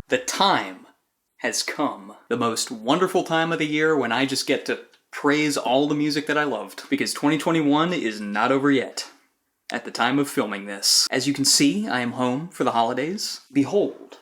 The time has come. The most wonderful time of the year when I just get to praise all the music that I loved. Because 2021 is not over yet. At the time of filming this. As you can see, I am home for the holidays. Behold,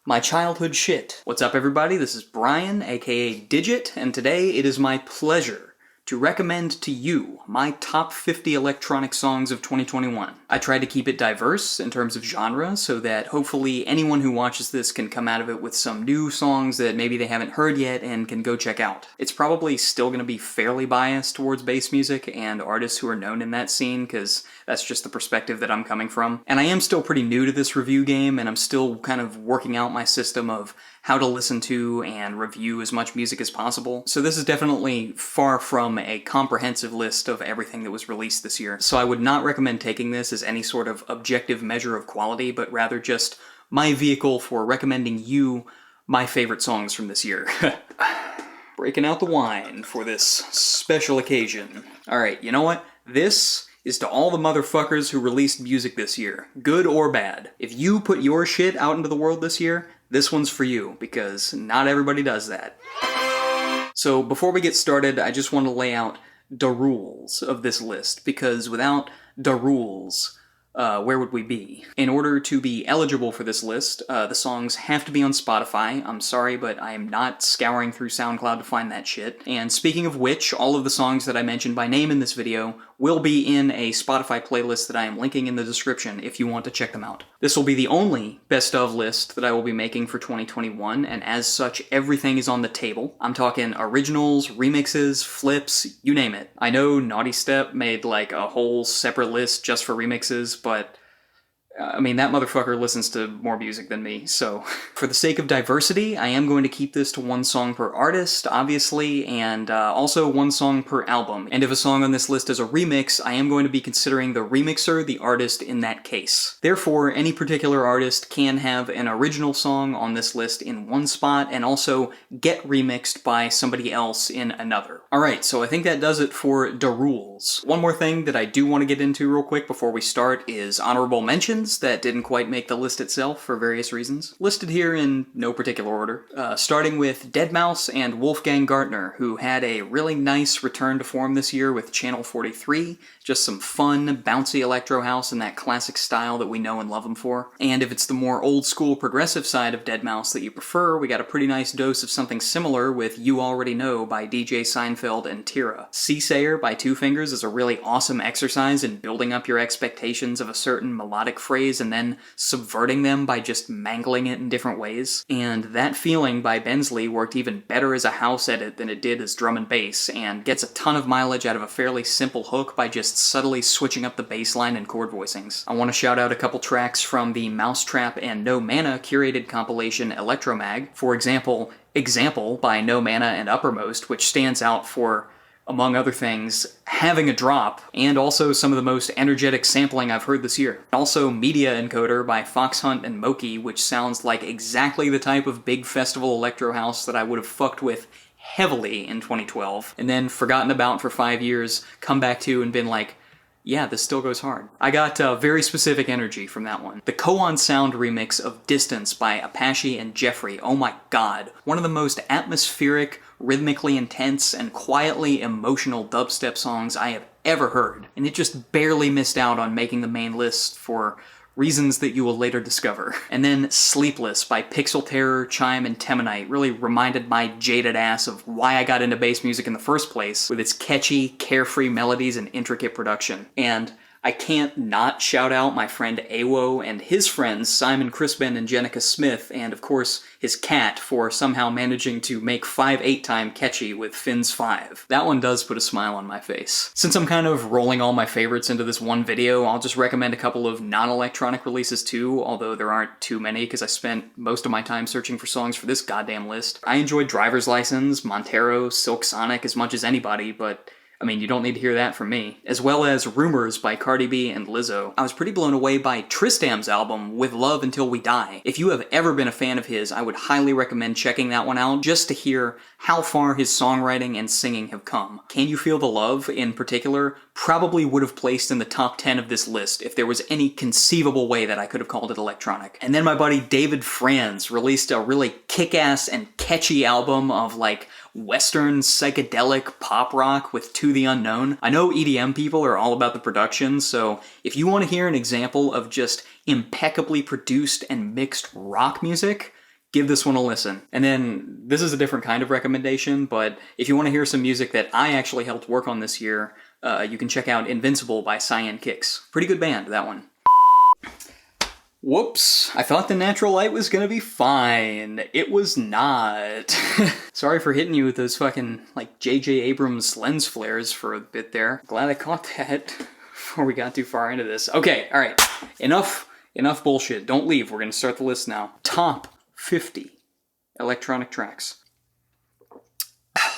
my childhood shit. What's up, everybody? This is Brian, aka Digit, and today it is my pleasure to recommend to you my top 50 electronic songs of 2021. I tried to keep it diverse in terms of genre so that hopefully anyone who watches this can come out of it with some new songs that maybe they haven't heard yet and can go check out. It's probably still going to be fairly biased towards bass music and artists who are known in that scene, because that's just the perspective that I'm coming from. And I am still pretty new to this review game, and I'm still kind of working out my system of how to listen to and review as much music as possible. So this is definitely far from a comprehensive list of everything that was released this year. So I would not recommend taking this as any sort of objective measure of quality, but rather just my vehicle for recommending you my favorite songs from this year. Breaking out the wine for this special occasion. Alright, you know what? This is to all the motherfuckers who released music this year, good or bad. If you put your shit out into the world this year, this one's for you, because not everybody does that. So before we get started, I just want to lay out the rules of this list, because without the rules, where would we be? In order to be eligible for this list, the songs have to be on Spotify. I'm sorry, but I am not scouring through SoundCloud to find that shit. And speaking of which, all of the songs that I mentioned by name in this video will be in a Spotify playlist that I am linking in the description if you want to check them out. This will be the only best of list that I will be making for 2021, and as such, everything is on the table. I'm talking originals, remixes, flips, you name it. I know Naughty Step made like a whole separate list just for remixes, but I mean, that motherfucker listens to more music than me, so for the sake of diversity, I am going to keep this to one song per artist, obviously, and also one song per album. And if a song on this list is a remix, I am going to be considering the remixer the artist in that case. Therefore, any particular artist can have an original song on this list in one spot, and also get remixed by somebody else in another. Alright, so I think that does it for the rules. One more thing that I do want to get into real quick before we start is honorable mentions that didn't quite make the list itself for various reasons. Listed here in no particular order. Starting with deadmau5 and Wolfgang Gartner, who had a really nice return to form this year with Channel 43. Just some fun, bouncy electro house in that classic style that we know and love them for. And if it's the more old school progressive side of deadmau5 that you prefer, we got a pretty nice dose of something similar with You Already Know by DJ Seinfeld and Tira. Seasayer by Two Fingers is a really awesome exercise in building up your expectations of a certain melodic phrase and then subverting them by just mangling it in different ways. And That Feeling by Bensley worked even better as a house edit than it did as drum and bass, and gets a ton of mileage out of a fairly simple hook by just subtly switching up the bass line and chord voicings. I want to shout out a couple tracks from the Mousetrap and No Mana curated compilation Electromag. For example, Example by No Mana and Uppermost, which stands out for, among other things, having a drop, and also some of the most energetic sampling I've heard this year. Also Media Encoder by Foxhunt and Moki, which sounds like exactly the type of big festival electro house that I would have fucked with heavily in 2012, and then forgotten about for 5 years, come back to and been like, yeah, this still goes hard. I got very specific energy from that one. The Koan Sound remix of Distance by Apache and Jeffrey, oh my god. One of the most atmospheric, rhythmically intense, and quietly emotional dubstep songs I have ever heard. And it just barely missed out on making the main list for reasons that you will later discover. And then Sleepless by Pixel Terror, Chime, and Temonite really reminded my jaded ass of why I got into bass music in the first place, with its catchy, carefree melodies and intricate production. And I can't not shout out my friend Awo and his friends Simon Crispin and Jenica Smith, and of course his cat for somehow managing to make 5/8 time catchy with Finn's 5. That one does put a smile on my face. Since I'm kind of rolling all my favorites into this one video, I'll just recommend a couple of non-electronic releases too, although there aren't too many because I spent most of my time searching for songs for this goddamn list. I enjoyed Driver's License, Montero, Silk Sonic as much as anybody, but I mean, you don't need to hear that from me. As well as Rumors by Cardi B and Lizzo. I was pretty blown away by Tristam's album, With Love Until We Die. If you have ever been a fan of his, I would highly recommend checking that one out just to hear how far his songwriting and singing have come. Can You Feel the Love, in particular, probably would have placed in the top 10 of this list if there was any conceivable way that I could have called it electronic. And then my buddy David Franz released a really kick-ass and catchy album of like Western psychedelic pop rock with To the Unknown. I know EDM people are all about the production, so if you want to hear an example of just impeccably produced and mixed rock music, give this one a listen. And then, this is a different kind of recommendation, but if you want to hear some music that I actually helped work on this year, you can check out Invincible by Cyan Kicks. Pretty good band, that one. Whoops, I thought The Natural Light was gonna be fine. It was not. Sorry for hitting you with those fucking, like, J.J. Abrams lens flares for a bit there. Glad I caught that before we got too far into this. Okay, alright. Enough bullshit. Don't leave. We're gonna start the list now. Top 50 electronic tracks.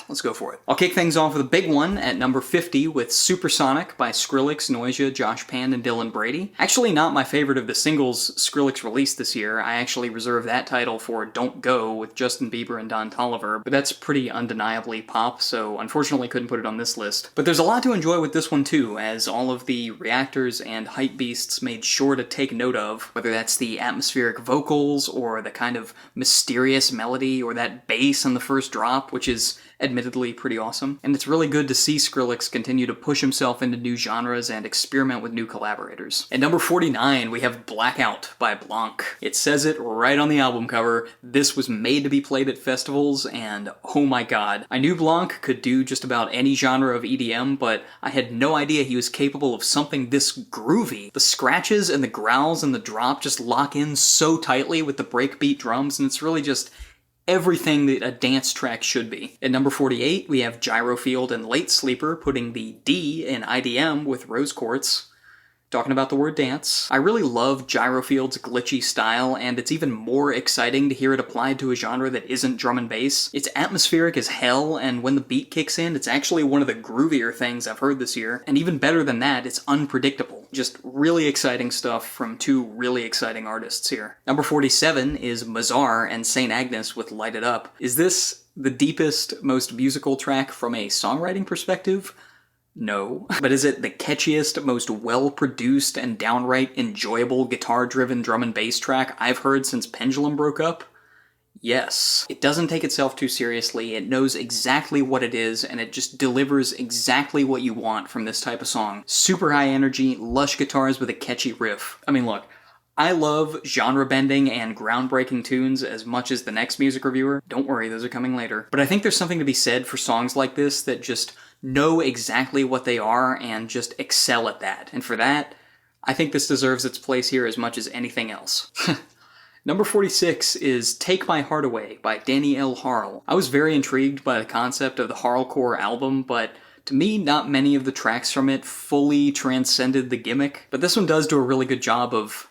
Let's go for it. I'll kick things off with a big one at number 50 with Supersonic by Skrillex, Noisia, Josh Pan, and Dylan Brady. Actually not my favorite of the singles Skrillex released this year. I actually reserve that title for Don't Go with Justin Bieber and Don Toliver, but that's pretty undeniably pop, so unfortunately couldn't put it on this list. But there's a lot to enjoy with this one too, as all of the reactors and hype beasts made sure to take note of, whether that's the atmospheric vocals or the kind of mysterious melody or that bass on the first drop, which is admittedly pretty awesome. And it's really good to see Skrillex continue to push himself into new genres and experiment with new collaborators. At number 49, we have Blackout by Blanc. It says it right on the album cover. This was made to be played at festivals, and oh my god. I knew Blanc could do just about any genre of EDM, but I had no idea he was capable of something this groovy. The scratches and the growls and the drop just lock in so tightly with the breakbeat drums, and it's really just everything that a dance track should be. At number 48, we have Gyrofield and Late Sleeper putting the D in IDM with Rose Quartz. Talking about the word dance. I really love Gyrofield's glitchy style, and it's even more exciting to hear it applied to a genre that isn't drum and bass. It's atmospheric as hell, and when the beat kicks in, it's actually one of the groovier things I've heard this year. And even better than that, it's unpredictable. Just really exciting stuff from two really exciting artists here. Number 47 is Mazar and St. Agnes with Light It Up. Is this the deepest, most musical track from a songwriting perspective? No. But is it the catchiest, most well-produced, and downright enjoyable guitar-driven drum and bass track I've heard since Pendulum broke up? Yes. It doesn't take itself too seriously, it knows exactly what it is, and it just delivers exactly what you want from this type of song. Super high energy, lush guitars with a catchy riff. I mean, look, I love genre-bending and groundbreaking tunes as much as the next music reviewer. Don't worry, those are coming later. But I think there's something to be said for songs like this that just know exactly what they are and just excel at that. And for that, I think this deserves its place here as much as anything else. Number 46 is Take My Heart Away by Danny L. Harl. I was very intrigued by the concept of the Harlcore album, but to me, not many of the tracks from it fully transcended the gimmick. But this one does do a really good job of,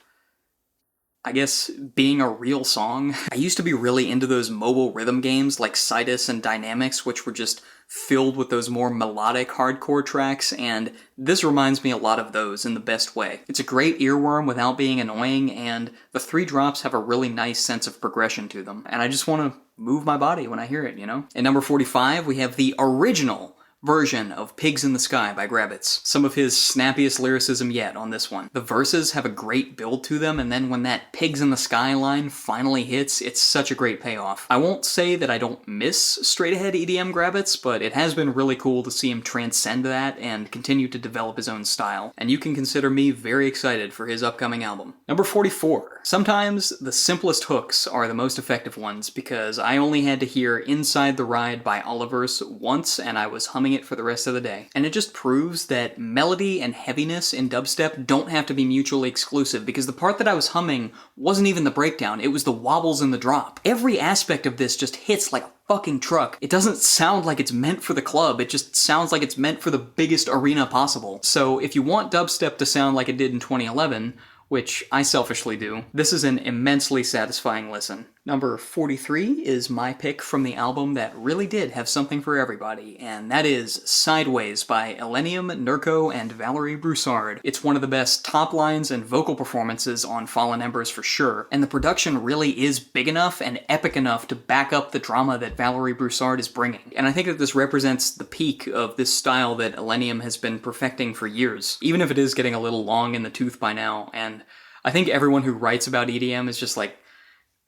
I guess, being a real song. I used to be really into those mobile rhythm games like Sidus and Dynamics, which were just filled with those more melodic hardcore tracks, and this reminds me a lot of those in the best way. It's a great earworm without being annoying, and the three drops have a really nice sense of progression to them, and I just want to move my body when I hear it, you know? At number 45, we have the original version of Pigs in the Sky by Grabbitz. Some of his snappiest lyricism yet on this one. The verses have a great build to them, and then when that Pigs in the Sky line finally hits, it's such a great payoff. I won't say that I don't miss straight-ahead EDM Grabbitz, but it has been really cool to see him transcend that and continue to develop his own style, and you can consider me very excited for his upcoming album. Number 44. Sometimes the simplest hooks are the most effective ones, because I only had to hear Inside the Ride by Oliver's once, and I was humming it for the rest of the day. And it just proves that melody and heaviness in dubstep don't have to be mutually exclusive, because the part that I was humming wasn't even the breakdown, it was the wobbles in the drop. Every aspect of this just hits like a fucking truck. It doesn't sound like it's meant for the club, it just sounds like it's meant for the biggest arena possible. So if you want dubstep to sound like it did in 2011, which I selfishly do, this is an immensely satisfying listen. Number 43 is my pick from the album that really did have something for everybody, and that is Sideways by Elenium, Nurko, and Valerie Broussard. It's one of the best top lines and vocal performances on Fallen Embers for sure, and the production really is big enough and epic enough to back up the drama that Valerie Broussard is bringing. And I think that this represents the peak of this style that Elenium has been perfecting for years, even if it is getting a little long in the tooth by now, and I think everyone who writes about EDM is just like,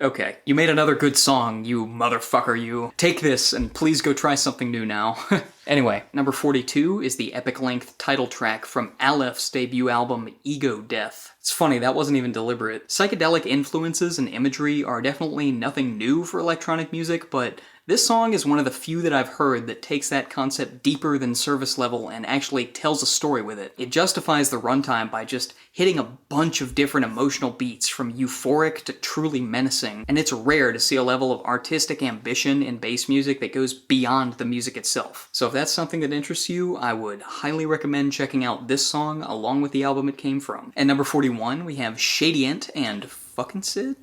okay, you made another good song, you motherfucker, you. Take this and please go try something new now. Anyway, number 42 is the epic-length title track from Aleph's debut album, Ego Death. It's funny, that wasn't even deliberate. Psychedelic influences and imagery are definitely nothing new for electronic music, but this song is one of the few that I've heard that takes that concept deeper than service level and actually tells a story with it. It justifies the runtime by just hitting a bunch of different emotional beats, from euphoric to truly menacing, and it's rare to see a level of artistic ambition in bass music that goes beyond the music itself. So if that's something that interests you, I would highly recommend checking out this song along with the album it came from. At number 41, we have Shadient and Fucking Sid?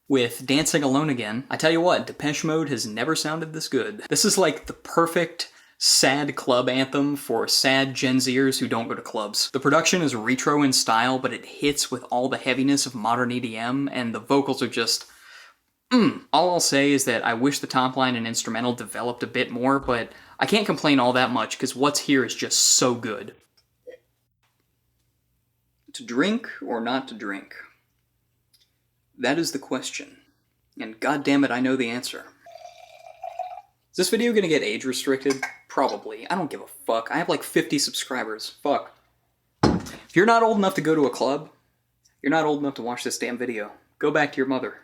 With Dancing Alone Again. I tell you what, Depeche Mode has never sounded this good. This is like the perfect sad club anthem for sad Gen Zers who don't go to clubs. The production is retro in style, but it hits with all the heaviness of modern EDM, and the vocals are just All I'll say is that I wish the top line and instrumental developed a bit more, but I can't complain all that much because what's here is just so good. To drink or not to drink? That is the question. And goddammit, I know the answer. Is this video gonna get age restricted? Probably. I don't give a fuck. I have like 50 subscribers. Fuck. If you're not old enough to go to a club, you're not old enough to watch this damn video. Go back to your mother.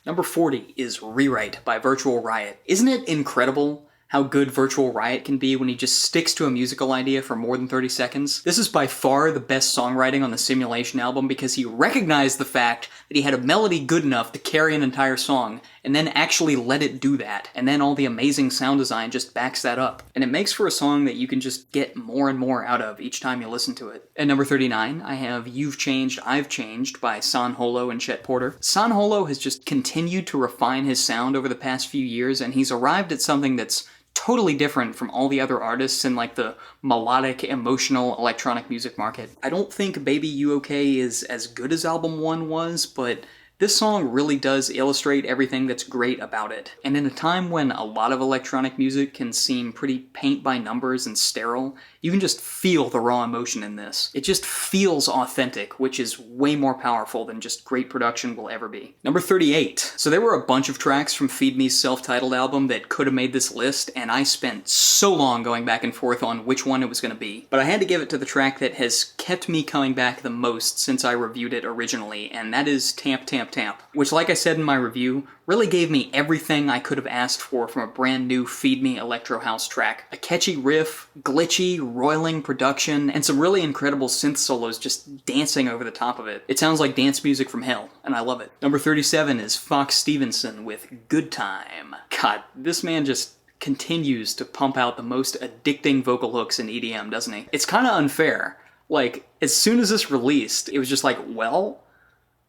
Number 40 is Rewrite by Virtual Riot. Isn't it incredible how good Virtual Riot can be when he just sticks to a musical idea for more than 30 seconds? This is by far the best songwriting on the Simulation album because he recognized the fact that he had a melody good enough to carry an entire song, and then actually let it do that. And then all the amazing sound design just backs that up. And it makes for a song that you can just get more and more out of each time you listen to it. At number 39, I have You've Changed, I've Changed by San Holo and Chet Porter. San Holo has just continued to refine his sound over the past few years, and he's arrived at something that's totally different from all the other artists in like the melodic, emotional electronic music market. I don't think Baby You Okay is as good as album 1 was, but this song really does illustrate everything that's great about it. And in a time when a lot of electronic music can seem pretty paint by numbers and sterile, you can just feel the raw emotion in this. It just feels authentic, which is way more powerful than just great production will ever be. Number 38. So there were a bunch of tracks from Feed Me's self-titled album that could have made this list, and I spent so long going back and forth on which one it was going to be. But I had to give it to the track that has kept me coming back the most since I reviewed it originally, and that is Tamp Tamp Tamp, which, like I said in my review, really gave me everything I could have asked for from a brand new Feed Me Electro House track. A catchy riff, glitchy, roiling production, and some really incredible synth solos just dancing over the top of it. It sounds like dance music from hell, and I love it. Number 37 is Fox Stevenson with Good Time. God, this man just continues to pump out the most addicting vocal hooks in EDM, doesn't he? It's kind of unfair. Like, as soon as this released, it was just like, well,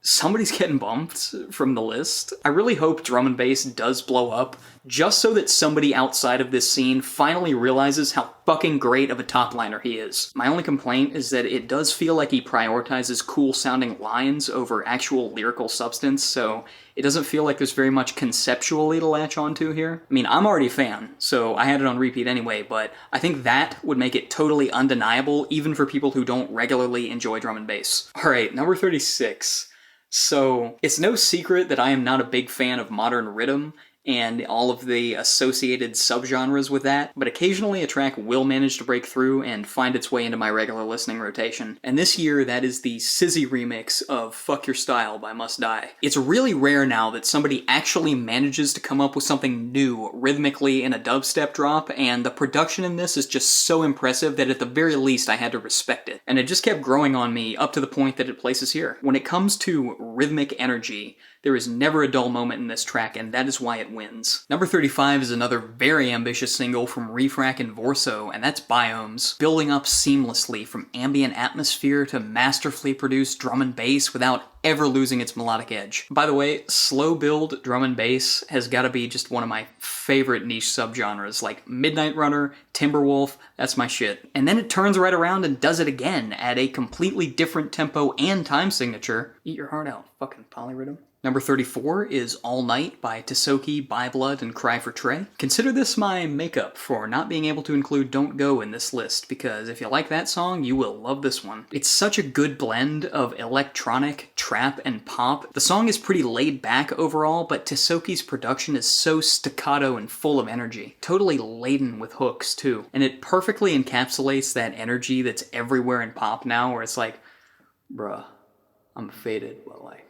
somebody's getting bumped from the list. I really hope drum and bass does blow up, just so that somebody outside of this scene finally realizes how fucking great of a top liner he is. My only complaint is that it does feel like he prioritizes cool sounding lines over actual lyrical substance, so it doesn't feel like there's very much conceptually to latch onto here. I mean, I'm already a fan, so I had it on repeat anyway, but I think that would make it totally undeniable even for people who don't regularly enjoy drum and bass. Alright, number 36. So, it's no secret that I am not a big fan of modern rhythm and all of the associated subgenres with that, but occasionally a track will manage to break through and find its way into my regular listening rotation. And this year, that is the Sizzy remix of Fuck Your Style by Must Die. It's really rare now that somebody actually manages to come up with something new rhythmically in a dubstep drop, and the production in this is just so impressive that at the very least I had to respect it. And it just kept growing on me up to the point that it places here. When it comes to rhythmic energy, there is never a dull moment in this track, and that is why it wins. Number 35 is another very ambitious single from Refrac and Vorso, and that's Biomes, building up seamlessly from ambient atmosphere to masterfully produced drum and bass without ever losing its melodic edge. By the way, slow build drum and bass has got to be just one of my favorite niche subgenres, like Midnight Runner, Timberwolf, that's my shit. And then it turns right around and does it again at a completely different tempo and time signature. Eat your heart out, fucking polyrhythm. Number 34 is All Night by Tisoki, By Blood, and Cry for Trey. Consider this my makeup for not being able to include Don't Go in this list, because if you like that song, you will love this one. It's such a good blend of electronic, trap, and pop. The song is pretty laid back overall, but Tisoki's production is so staccato and full of energy. Totally laden with hooks, too. And it perfectly encapsulates that energy that's everywhere in pop now, where it's like, bruh, I'm faded, but like,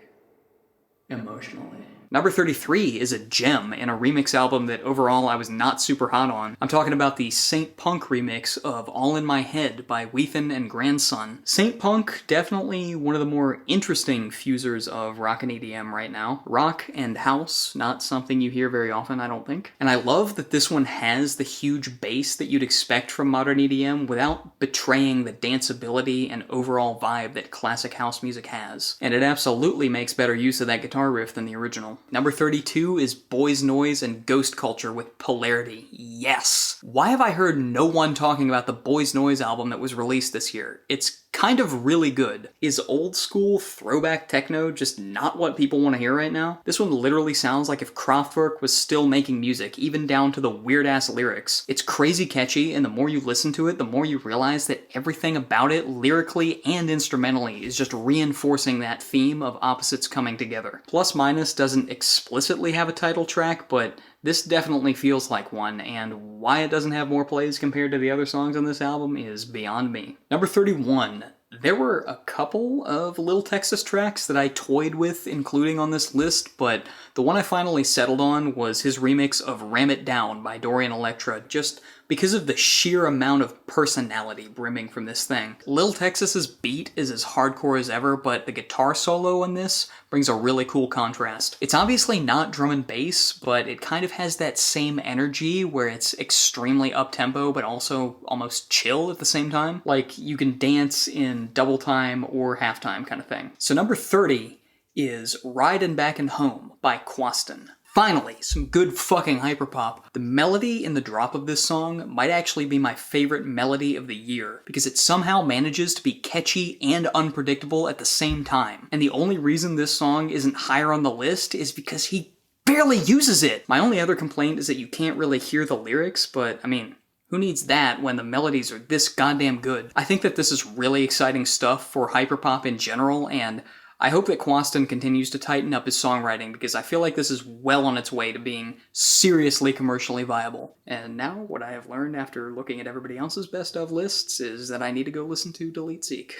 emotionally. Number 33 is a gem in a remix album that overall I was not super hot on. I'm talking about the Saint Punk remix of All in My Head by Weathen and Grandson. Saint Punk, definitely one of the more interesting fusers of rock and EDM right now. Rock and house, not something you hear very often, I don't think. And I love that this one has the huge bass that you'd expect from modern EDM without betraying the danceability and overall vibe that classic house music has. And it absolutely makes better use of that guitar riff than the original. Number 32 is Boys Noise and Ghost Culture with Polarity. Yes! Why have I heard no one talking about the Boys Noise album that was released this year? It's kind of really good. Is old school throwback techno just not what people want to hear right now? This one literally sounds like if Kraftwerk was still making music, even down to the weird-ass lyrics. It's crazy catchy, and the more you listen to it, the more you realize that everything about it, lyrically and instrumentally, is just reinforcing that theme of opposites coming together. Plus Minus doesn't explicitly have a title track, but this definitely feels like one, and why it doesn't have more plays compared to the other songs on this album is beyond me. Number 31. There were a couple of Lil Texas tracks that I toyed with including on this list, but the one I finally settled on was his remix of Ram It Down by Dorian Electra, just because of the sheer amount of personality brimming from this thing. Lil Texas's beat is as hardcore as ever, but the guitar solo on this brings a really cool contrast. It's obviously not drum and bass, but it kind of has that same energy where it's extremely up-tempo, but also almost chill at the same time. Like, you can dance in double time or halftime kind of thing. So number 30 is Ridin' Back and Home by Quaston. Finally, some good fucking hyperpop. The melody in the drop of this song might actually be my favorite melody of the year, because it somehow manages to be catchy and unpredictable at the same time. And the only reason this song isn't higher on the list is because he barely uses it. My only other complaint is that you can't really hear the lyrics, but I mean, who needs that when the melodies are this goddamn good? I think that this is really exciting stuff for hyperpop in general, and I hope that Quaston continues to tighten up his songwriting, because I feel like this is well on its way to being seriously commercially viable. And now, what I have learned after looking at everybody else's best of lists is that I need to go listen to Delete Seek.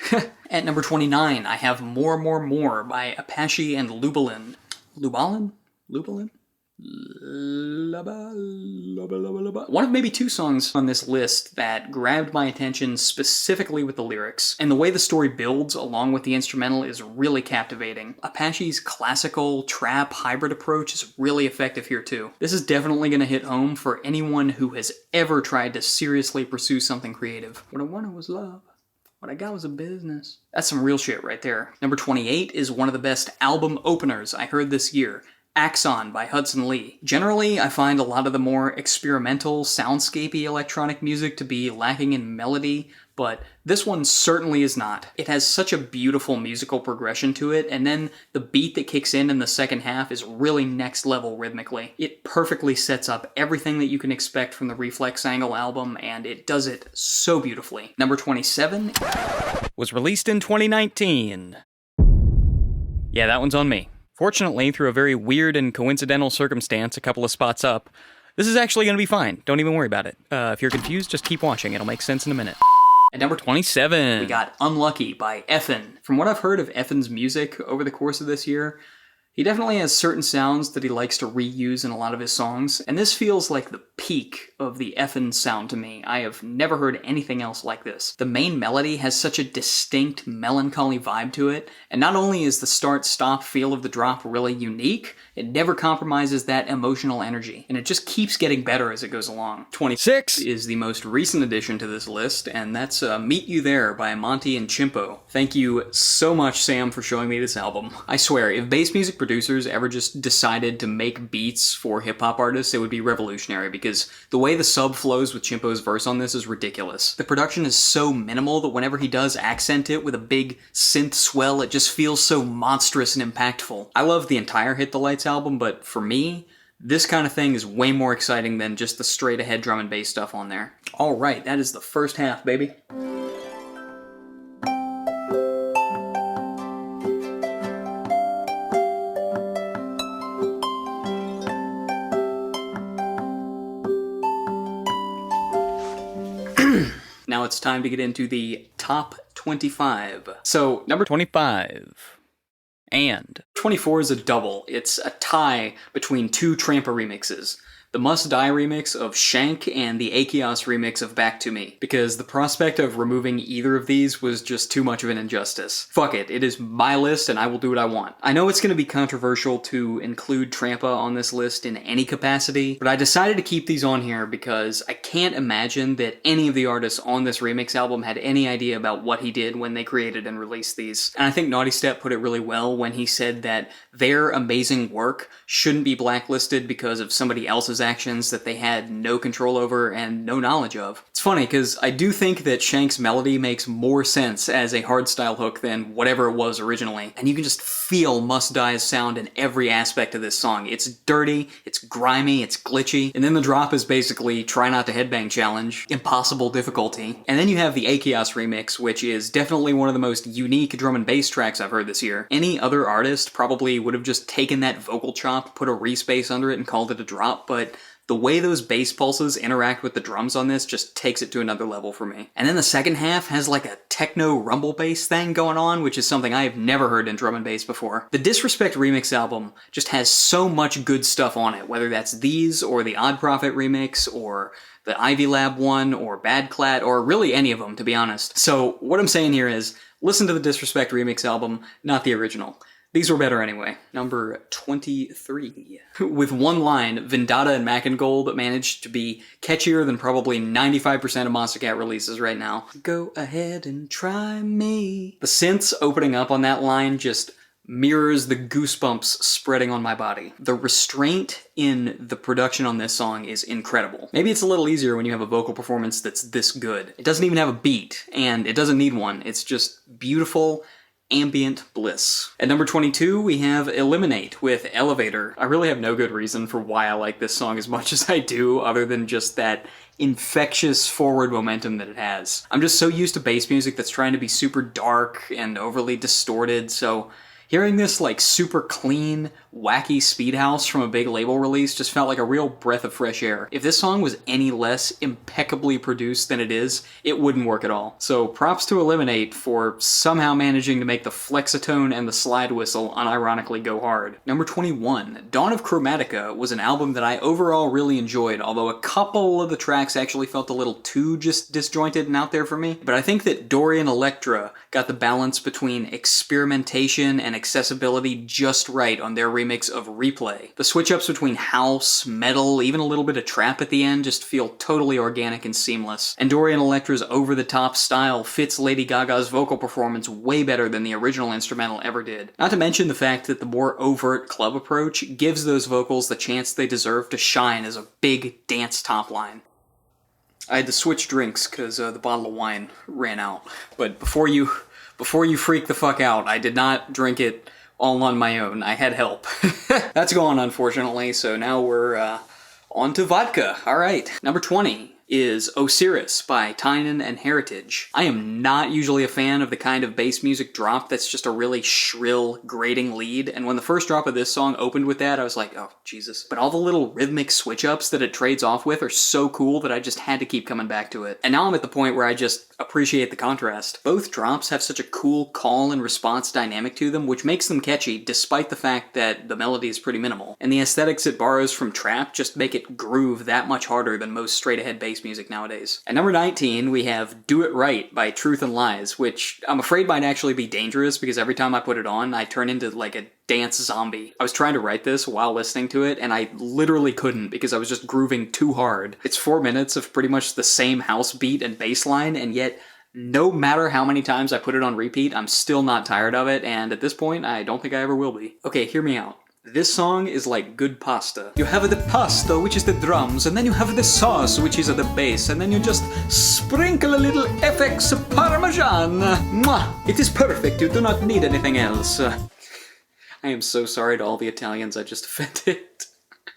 At number 29, I have More by Apache and Lubalin. Lubalin? One of maybe two songs on this list that grabbed my attention specifically with the lyrics, and the way the story builds along with the instrumental is really captivating. Apache's classical trap hybrid approach is really effective here too. This is definitely going to hit home for anyone who has ever tried to seriously pursue something creative. What I wanted was love. What I got was a business. That's some real shit right there. Number 28 is one of the best album openers I heard this year. Axon by Hudson Lee. Generally, I find a lot of the more experimental, soundscapey electronic music to be lacking in melody, but this one certainly is not. It has such a beautiful musical progression to it, and then the beat that kicks in the second half is really next level rhythmically. It perfectly sets up everything that you can expect from the Reflex Angle album, and it does it so beautifully. Number 27 was released in 2019. Yeah, that one's on me. Fortunately, through a very weird and coincidental circumstance a couple of spots up, this is actually going to be fine. Don't even worry about it. If you're confused, just keep watching. It'll make sense in a minute. At number 27, we got Unlucky by Effin. From what I've heard of Effin's music over the course of this year, he definitely has certain sounds that he likes to reuse in a lot of his songs, and this feels like the peak of the effin' sound to me. I have never heard anything else like this. The main melody has such a distinct, melancholy vibe to it, and not only is the start-stop feel of the drop really unique, it never compromises that emotional energy, and it just keeps getting better as it goes along. 26 is the most recent addition to this list, and that's Meet You There by Monty and Chimpo. Thank you so much, Sam, for showing me this album. I swear, if bass music producers ever just decided to make beats for hip-hop artists, it would be revolutionary, because the way the sub flows with Chimpo's verse on this is ridiculous. The production is so minimal that whenever he does accent it with a big synth swell, it just feels so monstrous and impactful. I love the entire Hit the Lights album, but for me, this kind of thing is way more exciting than just the straight-ahead drum and bass stuff on there. Alright, that is the first half, baby. Now it's time to get into the top 25. So, number 25. And 24 is a double. It's a tie between two Trampa remixes. The Must Die remix of Shank and the Achios remix of Back to Me, because the prospect of removing either of these was just too much of an injustice. Fuck it, it is my list and I will do what I want. I know it's going to be controversial to include Trampa on this list in any capacity, but I decided to keep these on here because I can't imagine that any of the artists on this remix album had any idea about what he did when they created and released these. And I think Naughty Step put it really well when he said that their amazing work shouldn't be blacklisted because of somebody else's actions that they had no control over and no knowledge of. It's funny because I do think that Shank's melody makes more sense as a hardstyle hook than whatever it was originally, and you can just feel Must Die's sound in every aspect of this song. It's dirty, it's grimy, it's glitchy, and then the drop is basically Try Not to Headbang Challenge, impossible difficulty. And then you have the Achios remix, which is definitely one of the most unique drum and bass tracks I've heard this year. Any other artist probably would have just taken that vocal chop, put a respace under it, and called it a drop, but the way those bass pulses interact with the drums on this just takes it to another level for me. And then the second half has like a techno rumble bass thing going on, which is something I have never heard in drum and bass before. The Disrespect remix album just has so much good stuff on it, whether that's these or the Odd Prophet remix or the Ivy Lab one or Bad Clat or really any of them, to be honest. So what I'm saying here is listen to the Disrespect remix album, not the original. These were better anyway. Number 23. With one line, Vendetta and Mackengold managed to be catchier than probably 95% of Monster Cat releases right now. Go ahead and try me. The synths opening up on that line just mirrors the goosebumps spreading on my body. The restraint in the production on this song is incredible. Maybe it's a little easier when you have a vocal performance that's this good. It doesn't even have a beat, and it doesn't need one. It's just beautiful, ambient bliss. At number 22, we have Eliminate with Elevator. I really have no good reason for why I like this song as much as I do, other than just that infectious forward momentum that it has. I'm just so used to bass music that's trying to be super dark and overly distorted, so hearing this like super clean, wacky speed house from a big label release just felt like a real breath of fresh air. If this song was any less impeccably produced than it is, it wouldn't work at all. So props to Eliminate for somehow managing to make the flexitone and the slide whistle unironically go hard. Number 21, Dawn of Chromatica was an album that I overall really enjoyed, although a couple of the tracks actually felt a little too just disjointed and out there for me. But I think that Dorian Electra got the balance between experimentation and accessibility just right on their remix of Replay. The switch-ups between house, metal, even a little bit of trap at the end just feel totally organic and seamless. And Dorian Electra's over-the-top style fits Lady Gaga's vocal performance way better than the original instrumental ever did. Not to mention the fact that the more overt club approach gives those vocals the chance they deserve to shine as a big dance top line. I had to switch drinks because the bottle of wine ran out. But before you freak the fuck out, I did not drink it all on my own. I had help. That's gone, unfortunately, so now we're on to vodka. Alright. Number 20 is Osiris by Tynan and Heritage. I am not usually a fan of the kind of bass music drop that's just a really shrill, grating lead, and when the first drop of this song opened with that, I was like, oh, Jesus. But all the little rhythmic switch-ups that it trades off with are so cool that I just had to keep coming back to it. And now I'm at the point where I just appreciate the contrast. Both drops have such a cool call and response dynamic to them, which makes them catchy despite the fact that the melody is pretty minimal. And the aesthetics it borrows from trap just make it groove that much harder than most straight-ahead bass music nowadays. At number 19, we have Do It Right by Truth and Lies, which I'm afraid might actually be dangerous because every time I put it on, I turn into like a dance zombie. I was trying to write this while listening to it, and I literally couldn't because I was just grooving too hard. It's 4 minutes of pretty much the same house beat and bass line, and yet no matter how many times I put it on repeat, I'm still not tired of it, and at this point, I don't think I ever will be. Okay, hear me out. This song is like good pasta. You have the pasta, which is the drums, and then you have the sauce, which is the bass, and then you just sprinkle a little FX Parmesan. Mwah! It is perfect, you do not need anything else. I am so sorry to all the Italians I just offended.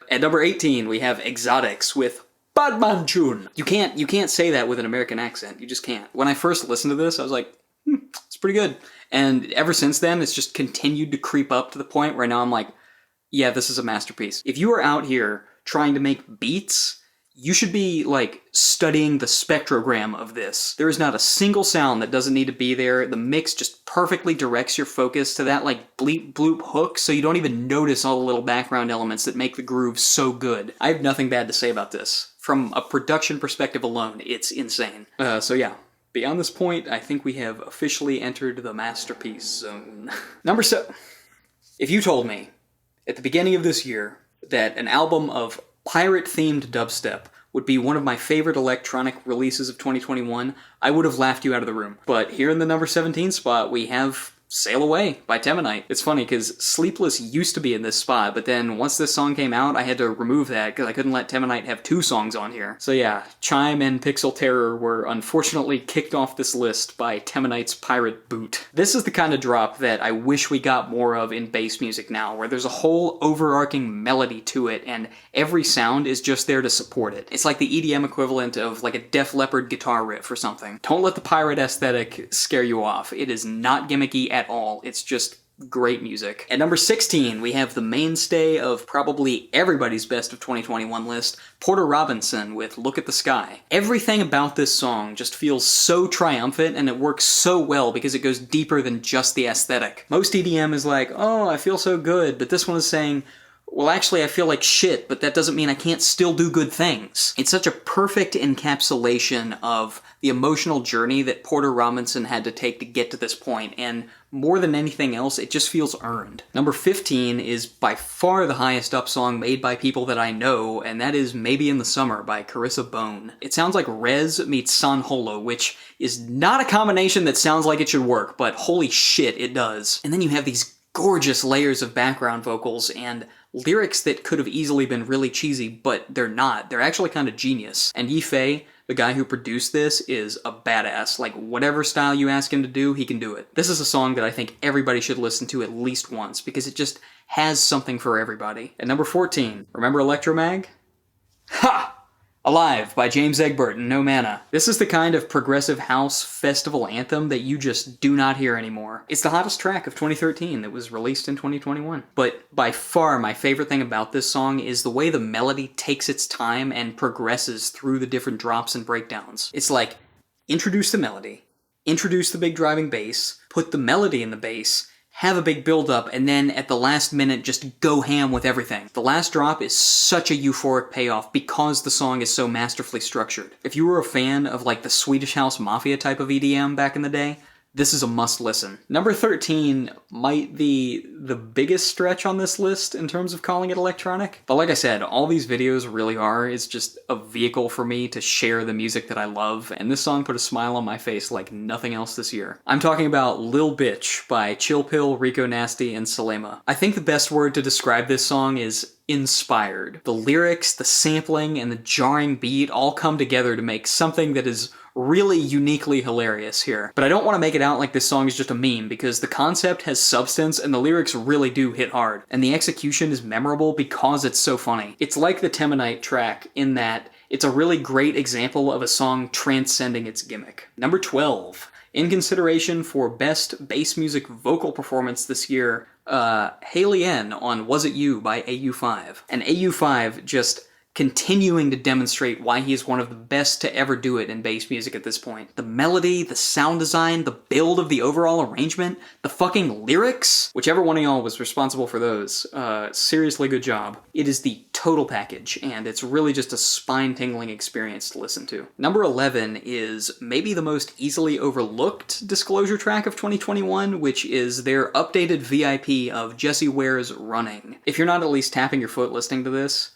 At number 18, we have Exotics with Badman Tune. You can't say that with an American accent. You just can't. When I first listened to this, I was like, it's pretty good. And ever since then, it's just continued to creep up to the point where now I'm like, yeah, this is a masterpiece. If you are out here trying to make beats, you should be, like, studying the spectrogram of this. There is not a single sound that doesn't need to be there. The mix just perfectly directs your focus to that, like, bleep bloop hook, so you don't even notice all the little background elements that make the groove so good. I have nothing bad to say about this. From a production perspective alone, it's insane. So yeah. Beyond this point, I think we have officially entered the masterpiece zone. Number 7. If you told me, at the beginning of this year, that an album of pirate-themed dubstep would be one of my favorite electronic releases of 2021, I would have laughed you out of the room. But here in the number 17 spot, we have Sail Away by Temanite. It's funny, because Sleepless used to be in this spot, but then once this song came out, I had to remove that, because I couldn't let Temanite have 2 songs on here. So yeah, Chime and Pixel Terror were unfortunately kicked off this list by Temanite's Pirate Boot. This is the kind of drop that I wish we got more of in bass music now, where there's a whole overarching melody to it, and every sound is just there to support it. It's like the EDM equivalent of like a Def Leppard guitar riff or something. Don't let the pirate aesthetic scare you off. It is not gimmicky at all. It's just great music. At number 16, we have the mainstay of probably everybody's best of 2021 list, Porter Robinson with Look at the Sky. Everything about this song just feels so triumphant, and it works so well because it goes deeper than just the aesthetic. Most EDM is like, oh, I feel so good, but this one is saying, well, actually, I feel like shit, but that doesn't mean I can't still do good things. It's such a perfect encapsulation of the emotional journey that Porter Robinson had to take to get to this point, and more than anything else, it just feels earned. Number 15 is by far the highest up song made by people that I know, and that is Maybe in the Summer by Carissa Bone. It sounds like Rez meets San Holo, which is not a combination that sounds like it should work, but holy shit, it does. And then you have these gorgeous layers of background vocals and lyrics that could have easily been really cheesy, but they're not. They're actually kind of genius. And Yifei, the guy who produced this, is a badass. Like, whatever style you ask him to do, he can do it. This is a song that I think everybody should listen to at least once, because it just has something for everybody. At number 14, remember Electromag? Ha! Alive by James Egbert and No Mana. This is the kind of progressive house festival anthem that you just do not hear anymore. It's the hottest track of 2013 that was released in 2021. But by far my favorite thing about this song is the way the melody takes its time and progresses through the different drops and breakdowns. It's like, introduce the melody, introduce the big driving bass, put the melody in the bass, have a big build-up, and then at the last minute just go ham with everything. The last drop is such a euphoric payoff because the song is so masterfully structured. If you were a fan of like the Swedish House Mafia type of EDM back in the day, this is a must-listen. Number 13 might be the biggest stretch on this list in terms of calling it electronic. But like I said, all these videos really are. It's just a vehicle for me to share the music that I love, and this song put a smile on my face like nothing else this year. I'm talking about Lil Bitch by Chill Pill, Rico Nasty, and Salema. I think the best word to describe this song is inspired. The lyrics, the sampling, and the jarring beat all come together to make something that is really uniquely hilarious here. But I don't want to make it out like this song is just a meme, because the concept has substance and the lyrics really do hit hard. And the execution is memorable because it's so funny. It's like the Temanite track in that it's a really great example of a song transcending its gimmick. Number 12. In consideration for Best Bass Music Vocal Performance this year, Haley N on Was It You by AU5. And AU5 just continuing to demonstrate why he is one of the best to ever do it in bass music at this point. The melody, the sound design, the build of the overall arrangement, the fucking lyrics, whichever one of y'all was responsible for those, seriously good job. It is the total package, and it's really just a spine-tingling experience to listen to. Number 11 is maybe the most easily overlooked Disclosure track of 2021, which is their updated VIP of Jessie Ware's Running. If you're not at least tapping your foot listening to this,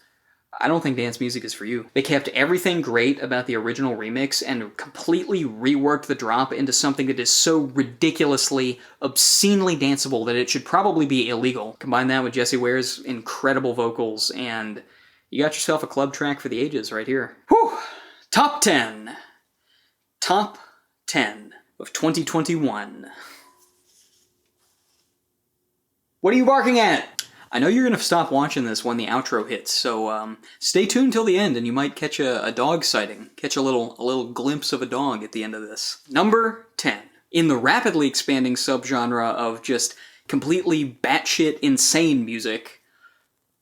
I don't think dance music is for you. They kept everything great about the original remix and completely reworked the drop into something that is so ridiculously, obscenely danceable that it should probably be illegal. Combine that with Jessie Ware's incredible vocals, and you got yourself a club track for the ages right here. Whew! Top 10. Top 10 of 2021. What are you barking at? I know you're going to stop watching this when the outro hits, so stay tuned till the end and you might catch a dog sighting. Catch a little glimpse of a dog at the end of this. Number 10. In the rapidly expanding subgenre of just completely batshit insane music,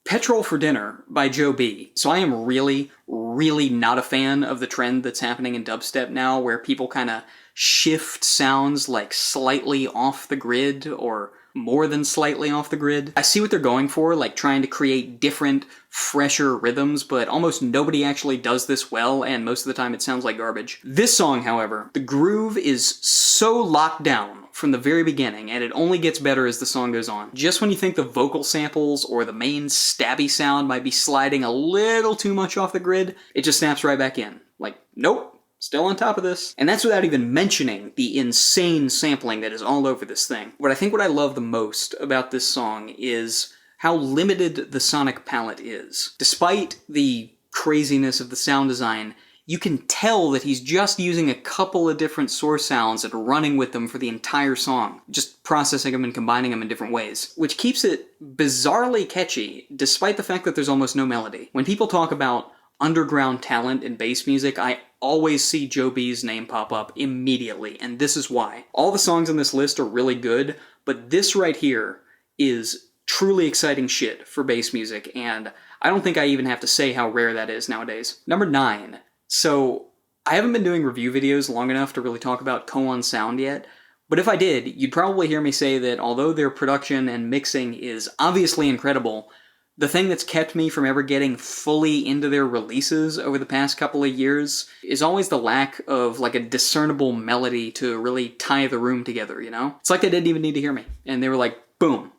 Petrol for Dinner by Joe B. So I am really, really not a fan of the trend that's happening in dubstep now, where people kind of shift sounds like slightly off the grid or more than slightly off the grid. I see what they're going for, like trying to create different, fresher rhythms, but almost nobody actually does this well, and most of the time it sounds like garbage. This song, however, the groove is so locked down from the very beginning, and it only gets better as the song goes on. Just when you think the vocal samples or the main stabby sound might be sliding a little too much off the grid, it just snaps right back in. Like, nope. Still on top of this. And that's without even mentioning the insane sampling that is all over this thing. What I love the most about this song is how limited the sonic palette is. Despite the craziness of the sound design, you can tell that he's just using a couple of different source sounds and running with them for the entire song, just processing them and combining them in different ways, which keeps it bizarrely catchy, despite the fact that there's almost no melody. When people talk about underground talent in bass music, I always see Joe B's name pop up immediately, and this is why. All the songs on this list are really good, but this right here is truly exciting shit for bass music, and I don't think I even have to say how rare that is nowadays. Number 9. So, I haven't been doing review videos long enough to really talk about Koan Sound yet, but if I did, you'd probably hear me say that although their production and mixing is obviously incredible, the thing that's kept me from ever getting fully into their releases over the past couple of years is always the lack of, like, a discernible melody to really tie the room together, you know? It's like they didn't even need to hear me. And they were like, boom,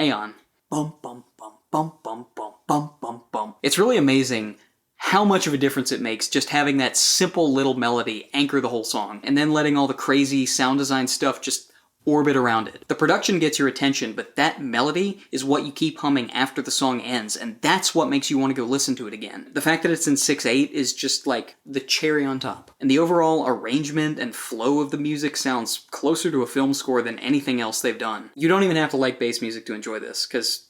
Aeon. Bum, bum, bum, bum, bum, bum, bum, bum, bum. It's really amazing how much of a difference it makes just having that simple little melody anchor the whole song, and then letting all the crazy sound design stuff just orbit around it. The production gets your attention, but that melody is what you keep humming after the song ends, and that's what makes you want to go listen to it again. The fact that it's in 6/8 is just like the cherry on top. And the overall arrangement and flow of the music sounds closer to a film score than anything else they've done. You don't even have to like bass music to enjoy this, because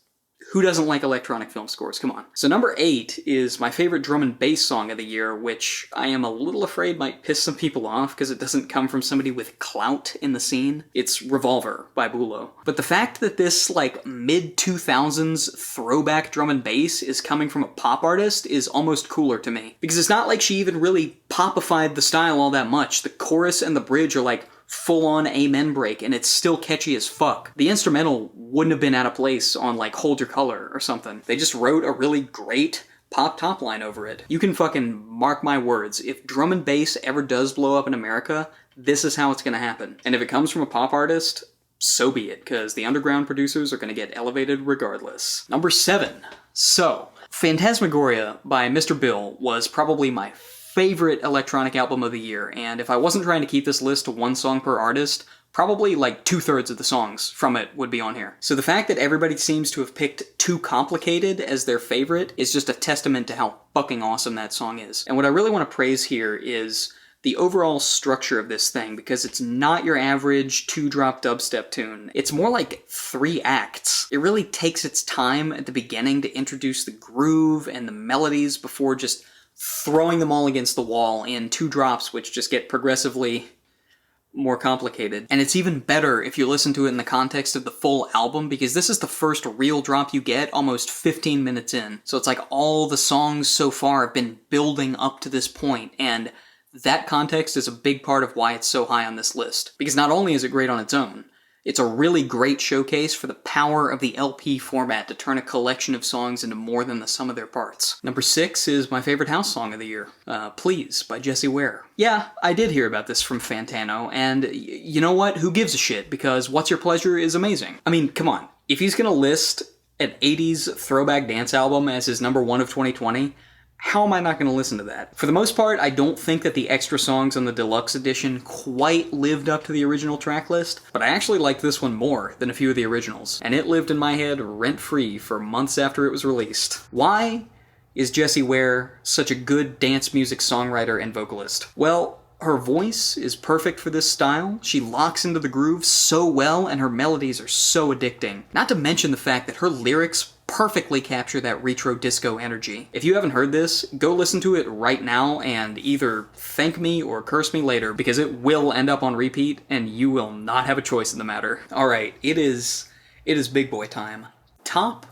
who doesn't like electronic film scores? Come on. So number 8 is my favorite drum and bass song of the year, which I am a little afraid might piss some people off because it doesn't come from somebody with clout in the scene. It's Revolver by Bulo. But the fact that this, like, mid-2000s throwback drum and bass is coming from a pop artist is almost cooler to me. Because it's not like she even really popified the style all that much. The chorus and the bridge are like full-on amen break, and it's still catchy as fuck. The instrumental wouldn't have been out of place on, like, Hold Your Color or something. They just wrote a really great pop top line over it. You can fucking mark my words. If drum and bass ever does blow up in America, this is how it's gonna happen. And if it comes from a pop artist, so be it, because the underground producers are gonna get elevated regardless. Number 7. So, Phantasmagoria by Mr. Bill was probably my favorite electronic album of the year, and if I wasn't trying to keep this list to one song per artist, probably like 2/3 of the songs from it would be on here. So the fact that everybody seems to have picked Too Complicated as their favorite is just a testament to how fucking awesome that song is. And what I really want to praise here is the overall structure of this thing, because it's not your average 2-drop dubstep tune. It's more like 3 acts. It really takes its time at the beginning to introduce the groove and the melodies before just throwing them all against the wall in 2 drops, which just get progressively more complicated. And it's even better if you listen to it in the context of the full album, because this is the first real drop you get almost 15 minutes in. So it's like all the songs so far have been building up to this point, and that context is a big part of why it's so high on this list. Because not only is it great on its own, it's a really great showcase for the power of the LP format to turn a collection of songs into more than the sum of their parts. Number 6 is my favorite house song of the year, Please by Jessie Ware. Yeah, I did hear about this from Fantano, and you know what? Who gives a shit? Because What's Your Pleasure is amazing. I mean, come on. If he's gonna list an 80s throwback dance album as his number 1 of 2020, how am I not going to listen to that? For the most part, I don't think that the extra songs on the deluxe edition quite lived up to the original track list, but I actually liked this one more than a few of the originals, and it lived in my head rent-free for months after it was released. Why is Jessie Ware such a good dance music songwriter and vocalist? Well, her voice is perfect for this style. She locks into the groove so well, and her melodies are so addicting. Not to mention the fact that her lyrics perfectly capture that retro disco energy. If you haven't heard this, go listen to it right now and either thank me or curse me later, because it will end up on repeat and you will not have a choice in the matter. Alright, it is big boy time. Top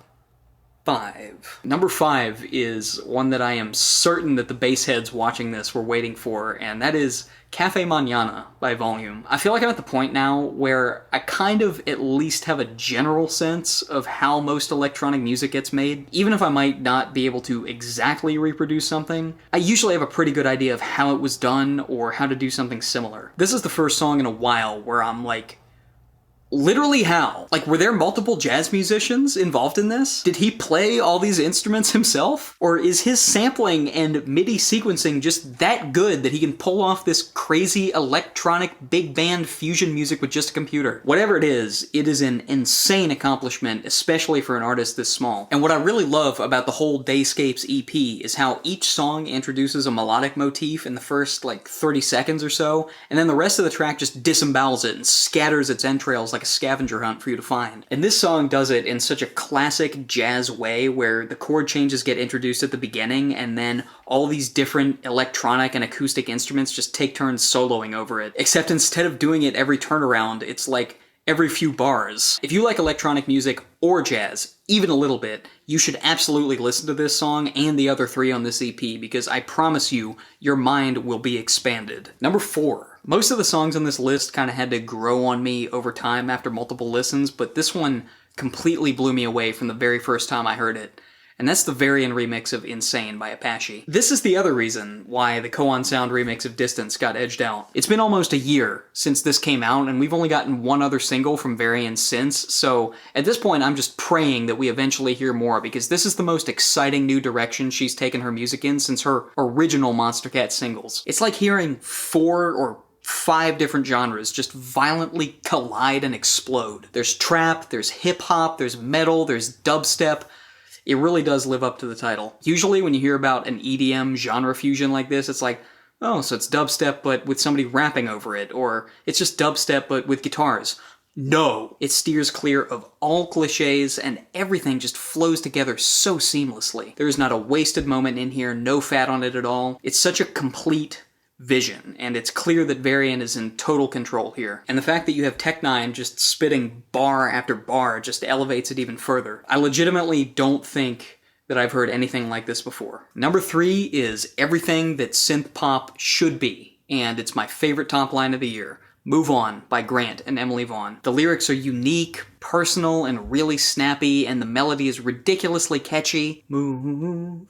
5. Number 5 is one that I am certain that the bass heads watching this were waiting for, and that is Cafe Mañana by Volume. I feel like I'm at the point now where I kind of at least have a general sense of how most electronic music gets made. Even if I might not be able to exactly reproduce something, I usually have a pretty good idea of how it was done or how to do something similar. This is the first song in a while where I'm like, literally how? Like, were there multiple jazz musicians involved in this? Did he play all these instruments himself? Or is his sampling and MIDI sequencing just that good that he can pull off this crazy electronic big band fusion music with just a computer? Whatever it is an insane accomplishment, especially for an artist this small. And what I really love about the whole Dayscapes EP is how each song introduces a melodic motif in the first, 30 seconds or so, and then the rest of the track just disembowels it and scatters its entrails like a scavenger hunt for you to find. And this song does it in such a classic jazz way where the chord changes get introduced at the beginning and then all these different electronic and acoustic instruments just take turns soloing over it. Except instead of doing it every turnaround, it's like every few bars. If you like electronic music or jazz, even a little bit, you should absolutely listen to this song and the other 3 on this EP, because I promise you, your mind will be expanded. Number 4. Most of the songs on this list kind of had to grow on me over time after multiple listens, but this one completely blew me away from the very first time I heard it. And that's the Varian remix of Insane by Apache. This is the other reason why the Koan Sound remix of Distance got edged out. It's been almost a year since this came out, and we've only gotten one other single from Varian since, so at this point I'm just praying that we eventually hear more, because this is the most exciting new direction she's taken her music in since her original Monster Cat singles. It's like hearing 4 or 5 different genres just violently collide and explode. There's trap, there's hip-hop, there's metal, there's dubstep. It really does live up to the title. Usually when you hear about an EDM genre fusion like this, it's like, oh, so it's dubstep but with somebody rapping over it, or it's just dubstep but with guitars. No! It steers clear of all cliches, and everything just flows together so seamlessly. There is not a wasted moment in here, no fat on it at all. It's such a complete vision, and it's clear that Varian is in total control here. And the fact that you have Tech9 just spitting bar after bar just elevates it even further. I legitimately don't think that I've heard anything like this before. Number 3 is everything that synth pop should be, and it's my favorite top line of the year. Move On by Grant and Emily Vaughn. The lyrics are unique, personal, and really snappy, and the melody is ridiculously catchy. Move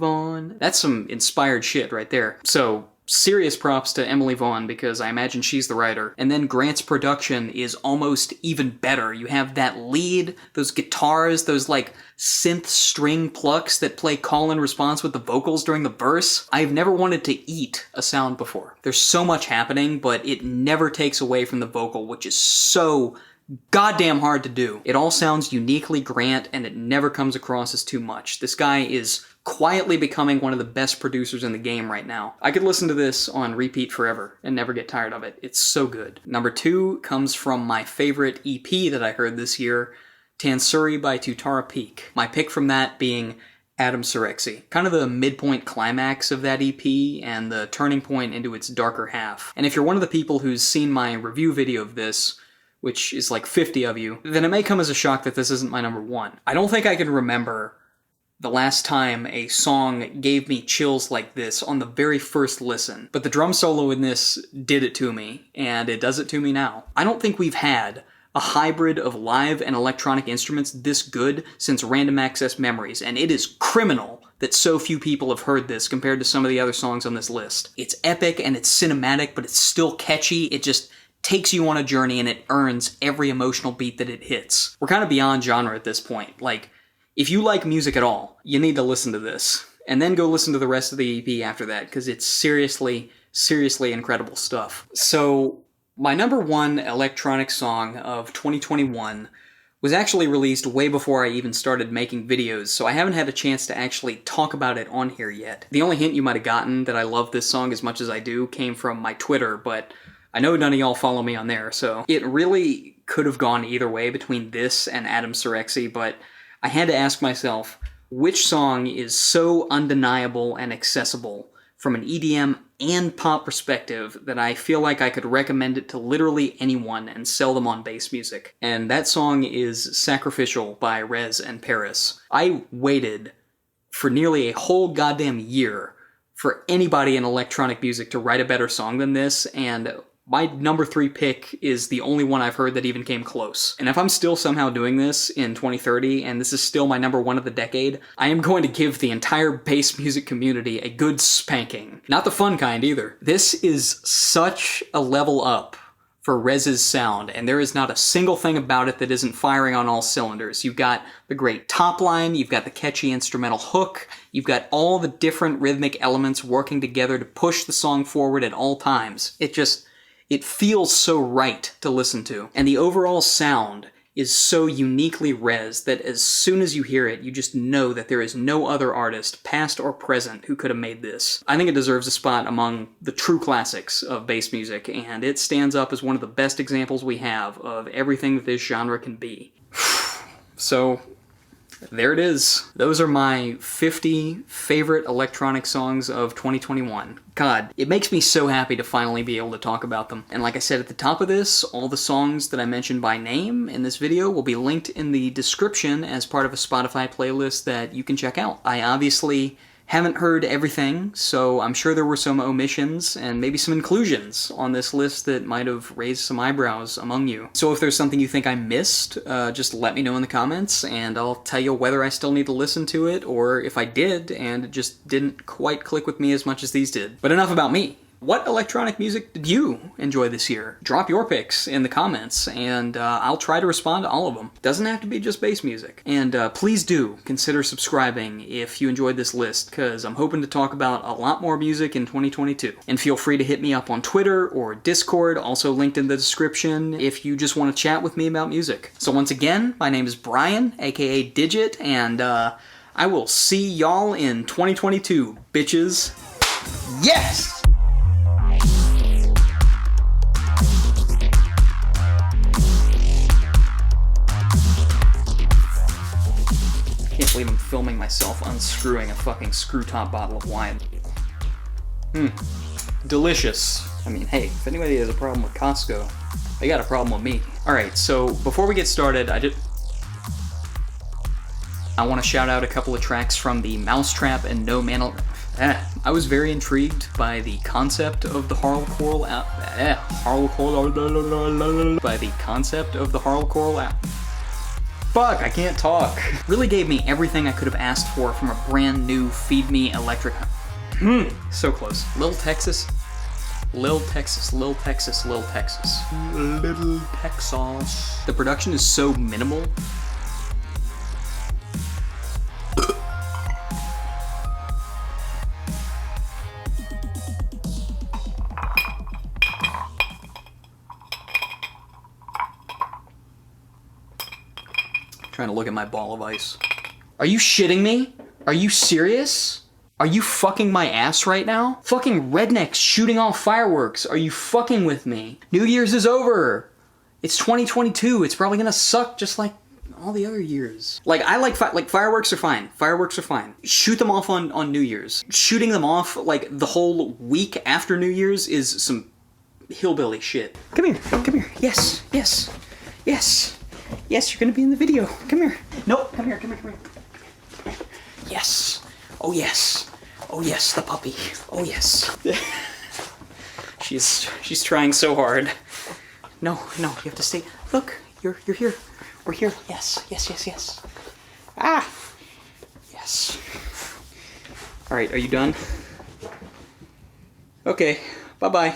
on. That's some inspired shit right there. So, serious props to Emily Vaughn, because I imagine she's the writer. And then Grant's production is almost even better. You have that lead, those guitars, those synth string plucks that play call and response with the vocals during the verse. I've never wanted to eat a sound before. There's so much happening, but it never takes away from the vocal, which is so goddamn hard to do. It all sounds uniquely Grant, and it never comes across as too much. This guy is quietly becoming one of the best producers in the game right now. I could listen to this on repeat forever and never get tired of it. It's so good. Number 2 comes from my favorite EP that I heard this year, Tansuri by Tutara Peak. My pick from that being Adam Surexy. Kind of the midpoint climax of that EP and the turning point into its darker half. And if you're one of the people who's seen my review video of this, which is like 50 of you, then it may come as a shock that this isn't my number one. I don't think I can remember the last time a song gave me chills like this on the very first listen. But the drum solo in this did it to me, and it does it to me now. I don't think we've had a hybrid of live and electronic instruments this good since Random Access Memories, and it is criminal that so few people have heard this compared to some of the other songs on this list. It's epic and it's cinematic, but it's still catchy. It just takes you on a journey and it earns every emotional beat that it hits. We're kind of beyond genre at this point. Like, if you like music at all, you need to listen to this. And then go listen to the rest of the EP after that, because it's seriously, seriously incredible stuff. So, my number one electronic song of 2021 was actually released way before I even started making videos, so I haven't had a chance to actually talk about it on here yet. The only hint you might have gotten that I love this song as much as I do came from my Twitter, but I know none of y'all follow me on there, so it really could have gone either way between this and Adam Surexy, but I had to ask myself, which song is so undeniable and accessible from an EDM and pop perspective that I feel like I could recommend it to literally anyone and sell them on bass music? And that song is Sacrificial by Rez and Paris. I waited for nearly a whole goddamn year for anybody in electronic music to write a better song than this, and my number 3 pick is the only one I've heard that even came close. And if I'm still somehow doing this in 2030, and this is still my number 1 of the decade, I am going to give the entire bass music community a good spanking. Not the fun kind either. This is such a level up for Rez's sound, and there is not a single thing about it that isn't firing on all cylinders. You've got the great top line, you've got the catchy instrumental hook, you've got all the different rhythmic elements working together to push the song forward at all times. It feels so right to listen to. And the overall sound is so uniquely Rez that as soon as you hear it, you just know that there is no other artist, past or present, who could have made this. I think it deserves a spot among the true classics of bass music, and it stands up as one of the best examples we have of everything that this genre can be. So, there it is. Those are my 50 favorite electronic songs of 2021. God, it makes me so happy to finally be able to talk about them. And like I said at the top of this, all the songs that I mentioned by name in this video will be linked in the description as part of a Spotify playlist that you can check out. I obviously haven't heard everything, so I'm sure there were some omissions and maybe some inclusions on this list that might have raised some eyebrows among you. So if there's something you think I missed, just let me know in the comments, and I'll tell you whether I still need to listen to it, or if I did, and it just didn't quite click with me as much as these did. But enough about me. What electronic music did you enjoy this year? Drop your picks in the comments, and I'll try to respond to all of them. Doesn't have to be just bass music. And please do consider subscribing if you enjoyed this list, because I'm hoping to talk about a lot more music in 2022. And feel free to hit me up on Twitter or Discord, also linked in the description, if you just want to chat with me about music. So once again, my name is Brian, aka Digit, and I will see y'all in 2022, bitches. Yes! Can't believe I'm filming myself unscrewing a fucking screw top bottle of wine. Delicious. I mean, hey, if anybody has a problem with Costco, they got a problem with me. Alright, so before we get started, I want to shout out a couple of tracks from the Mousetrap and No Man... I was very intrigued by the concept of the Harlequin Fuck, I can't talk. Really gave me everything I could have asked for from a brand new Feed Me Electric... So close. Lil Texas. Lil Texas. Little Texas. The production is so minimal. Trying to look at my ball of ice. Are you shitting me? Are you serious? Are you fucking my ass right now? Fucking rednecks shooting off fireworks. Are you fucking with me? New Year's is over. It's 2022. It's probably gonna suck just like all the other years. Like, I like fireworks are fine. Fireworks are fine. Shoot them off on New Year's. Shooting them off, like, the whole week after New Year's is some hillbilly shit. Come here. Come here. Yes. Yes. Yes. Yes, you're gonna be in the video. Come here. Nope. Come here. Come here. Come here. Yes. Oh, yes. Oh, yes, the puppy. Oh, yes. She's trying so hard. No, you have to stay. Look, you're here. We're here. Yes. Ah! Yes. Alright, are you done? Okay, bye-bye.